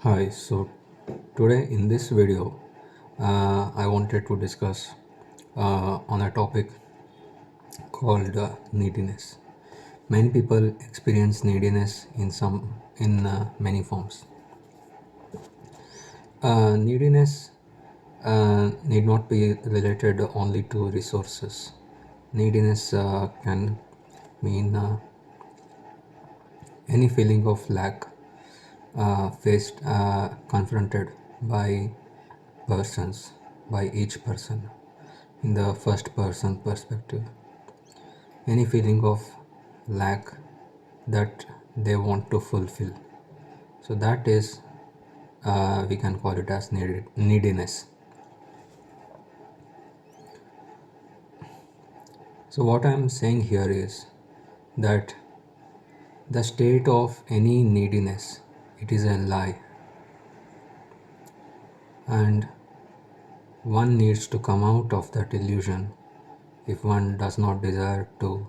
Hi, so today in this video, I wanted to discuss on a topic called neediness. Many people experience neediness in many forms. Neediness need not be related only to resources. Neediness can mean any feeling of lack faced confronted by persons by each person in the first person perspective, any feeling of lack that they want to fulfill, so that is we can call it as neediness. So what I am saying here is that the state of any neediness, it is a lie, and one needs to come out of that illusion if one does not desire to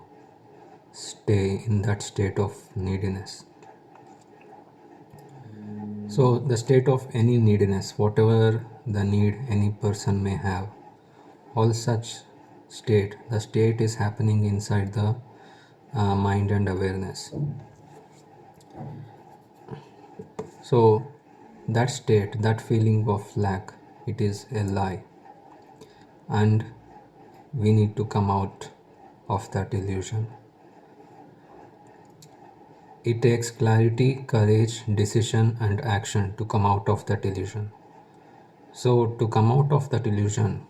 stay in that state of neediness. So, the state of any neediness, whatever the need any person may have, all such the state is happening inside the mind and awareness. So, that state, that feeling of lack, it is a lie, and we need to come out of that illusion. It takes clarity, courage, decision, and action to come out of that illusion. So, to come out of that illusion,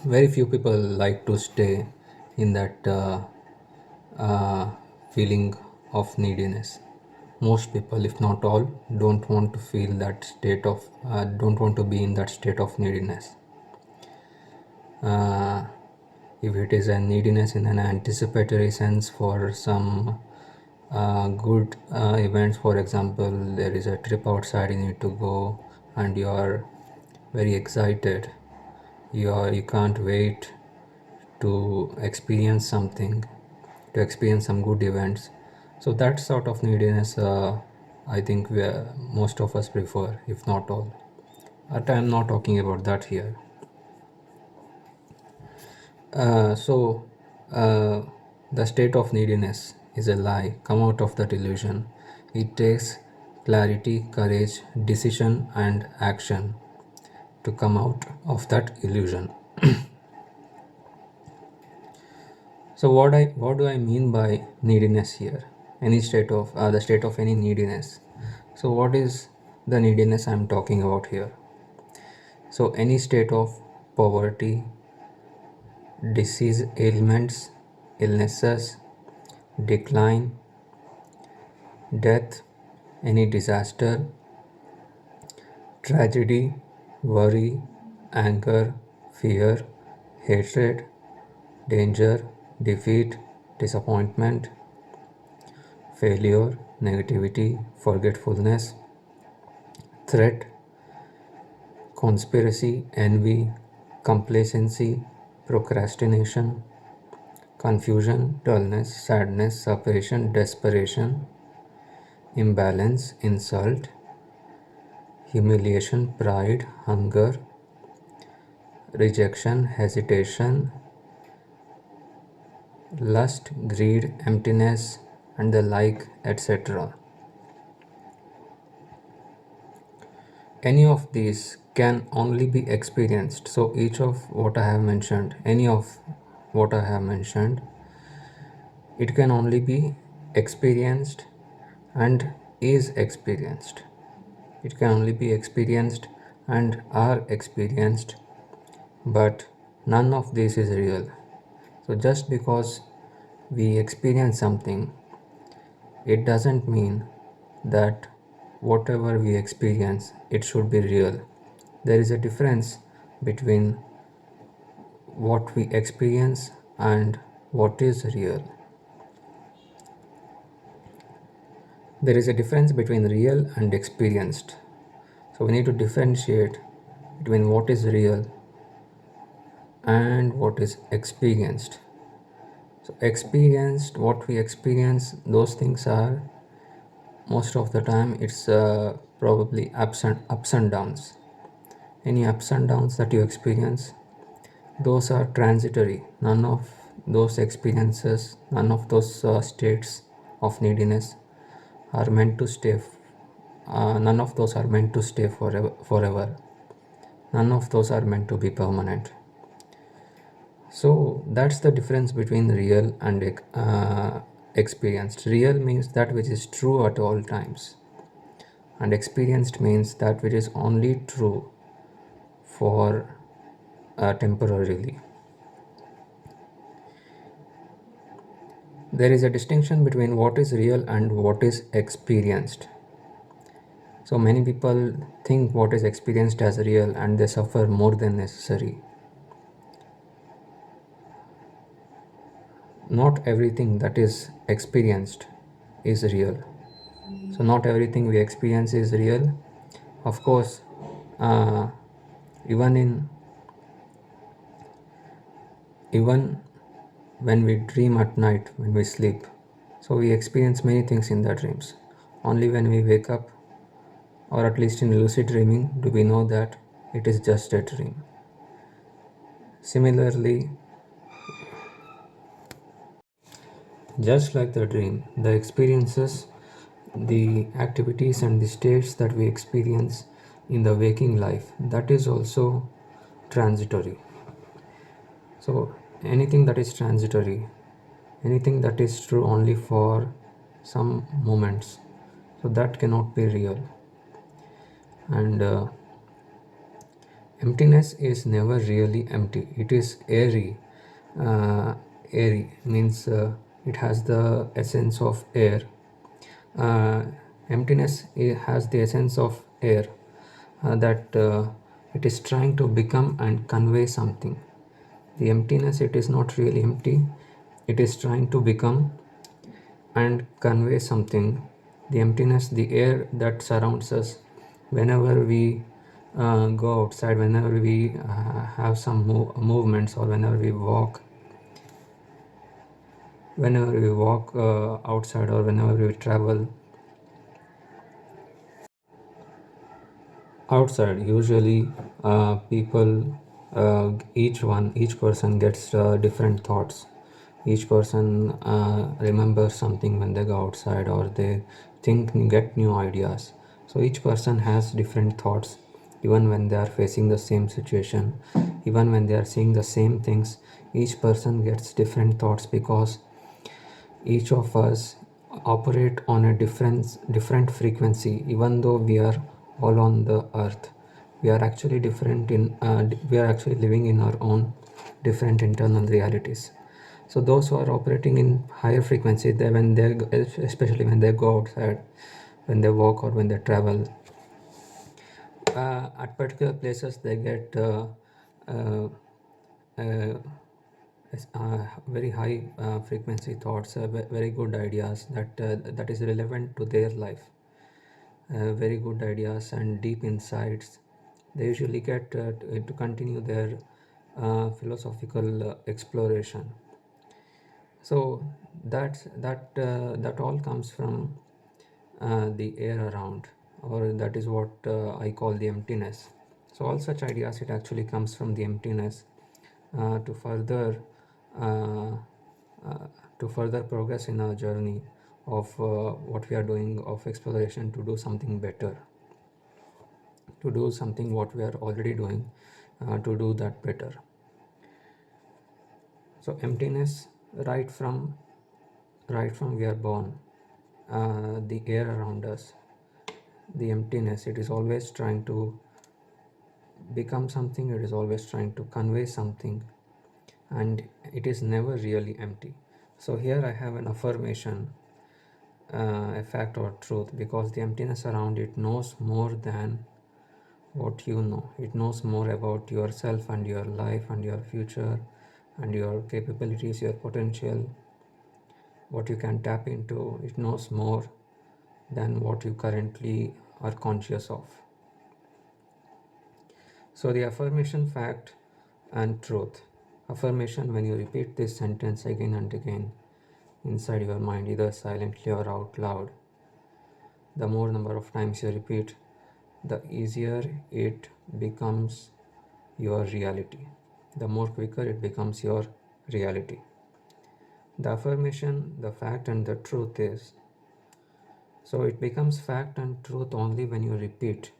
very few people like to stay in that uh, feeling of neediness. Most people, if not all, don't want to feel that don't want to be in that state of neediness. uh, if it is a neediness in an anticipatory sense for some good events, for example, there is a trip outside you need to go and you are very excited, you can't wait to experience something, to experience some good events. So that sort of neediness, I think most of us prefer, if not all. But I'm not talking about that here. So the state of neediness is a lie. Come out of that illusion. It takes clarity, courage, decision, and action to come out of that illusion. So what do I mean by neediness here? Any state of the state of any neediness. So what is the neediness I'm talking about here? So any state of poverty, disease, ailments, illnesses, decline, death, any disaster, tragedy, worry, anger, fear, hatred, danger, defeat, disappointment, failure, negativity, forgetfulness, threat, conspiracy, envy, complacency, procrastination, confusion, dullness, sadness, separation, desperation, imbalance, insult, humiliation, pride, hunger, rejection, hesitation, lust, greed, emptiness, and the like, etc. Any of these can only be experienced. So, each of what I have mentioned, any of what I have mentioned, it can only be experienced and is experienced. It can only be experienced and are experienced, but none of this is real. So, just because we experience something, it doesn't mean that whatever we experience, it should be real. There is a difference between what we experience and what is real. There is a difference between real and experienced. So we need to differentiate between what is real and what is experienced. So experienced, what we experience, those things are most of the time it's probably ups and downs. Any ups and downs that you experience, those are transitory. None of those experiences, none of those states of neediness are meant to stay. None of those are meant to stay forever. None of those are meant to be permanent. So that's the difference between real and experienced. Real means that which is true at all times, and experienced means that which is only true for temporarily. There is a distinction between what is real and what is experienced. So many people think what is experienced as real and they suffer more than necessary. Not everything that is experienced is real. So not everything we experience is real. Of course, uh, even in even when we dream at night, when we sleep, so we experience many things in the dreams. Only when we wake up, or at least in lucid dreaming, do we know that it is just a dream. Similarly, just like the dream, the experiences, the activities and the states that we experience in the waking life, that is also transitory. So anything that is transitory, anything that is true only for some moments, so that cannot be real. And emptiness is never really empty. It is airy. Airy means it has the essence of air. uh, Emptiness has the essence of air, that it is trying to become and convey something. The emptiness, it is not really empty, it is trying to become and convey something. The emptiness, the air that surrounds us, whenever we go outside, whenever we have some movements, or whenever we walk outside, or whenever we travel outside, usually people, each person gets different thoughts. Each person remembers something when they go outside, or they get new ideas. So each person has different thoughts, even when they are facing the same situation, even when they are seeing the same things. Each person gets different thoughts because each of us operate on a different frequency. Even though we are all on the earth, we are actually different in we are actually living in our own different internal realities. So those who are operating in higher frequency, especially when they go outside, when they walk or when they travel, at particular places, they get uh, uh, very high frequency thoughts, very good ideas that is relevant to their life, very good ideas and deep insights. They usually get to continue their philosophical exploration. So that all comes from the air around, or that is what I call the emptiness. So all such ideas, it actually comes from the emptiness, to further uh, uh, to further progress in our journey of what we are doing of exploration, to do something better, to do something what we are already doing, to do that better. So emptiness, right from we are born, the air around us, the emptiness, it is always trying to become something, it is always trying to convey something, and it is never really empty. So here I have an affirmation, a fact or truth, because the emptiness around it knows more than what you know. It knows more about yourself and your life and your future and your capabilities, your potential, what you can tap into. It knows more than what you currently are conscious of. So the affirmation, fact and truth. Affirmation: when you repeat this sentence again and again inside your mind, either silently or out loud, the more number of times you repeat, the easier it becomes your reality. The more quicker it becomes your reality. The affirmation, the fact, and the truth is, so it becomes fact and truth only when you repeat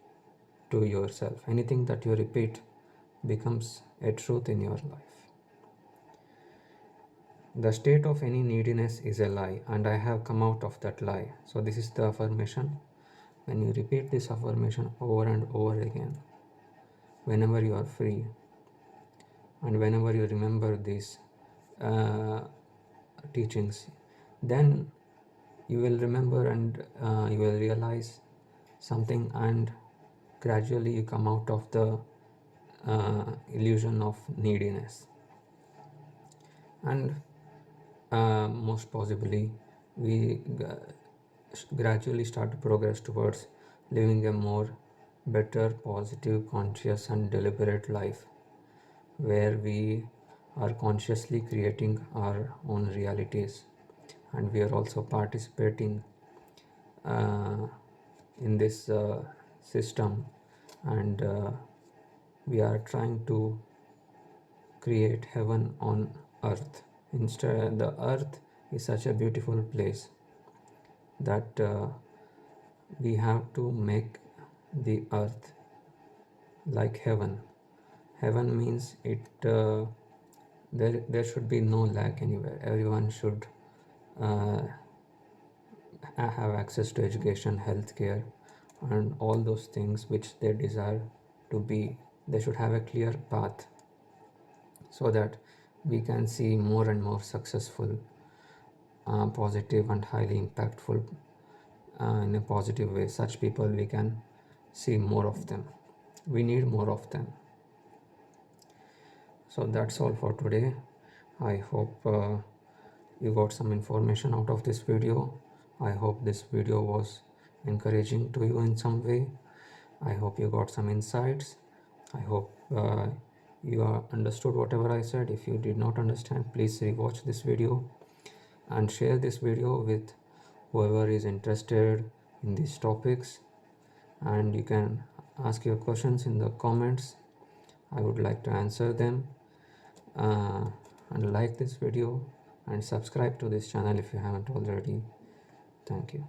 to yourself. Anything that you repeat becomes a truth in your life. The state of any neediness is a lie, and I have come out of that lie. So, this is the affirmation. When you repeat this affirmation over and over again, whenever you are free, and whenever you remember these uh, teachings, then you will remember and you will realize something, and gradually you come out of the illusion of neediness, and most possibly we gradually start to progress towards living a more better, positive, conscious, and deliberate life, where we are consciously creating our own realities, and we are also participating uh, in this system, and we are trying to create heaven on earth. Instead, the earth is such a beautiful place that we have to make the earth like heaven. Heaven means there should be no lack anywhere. Everyone should uh, have access to education, healthcare, and all those things which they desire to be. They should have a clear path so that we can see more and more successful, positive, and highly impactful in a positive way. Such people, we can see more of them. We need more of them. So that's all for today. I hope you got some information out of this video. I hope this video was encouraging to you in some way. I hope you got some insights. I hope you understood whatever I said. If you did not understand, please rewatch this video and share this video with whoever is interested in these topics. And you can ask your questions in the comments. I would like to answer them. And like this video and subscribe to this channel if you haven't already. Thank you.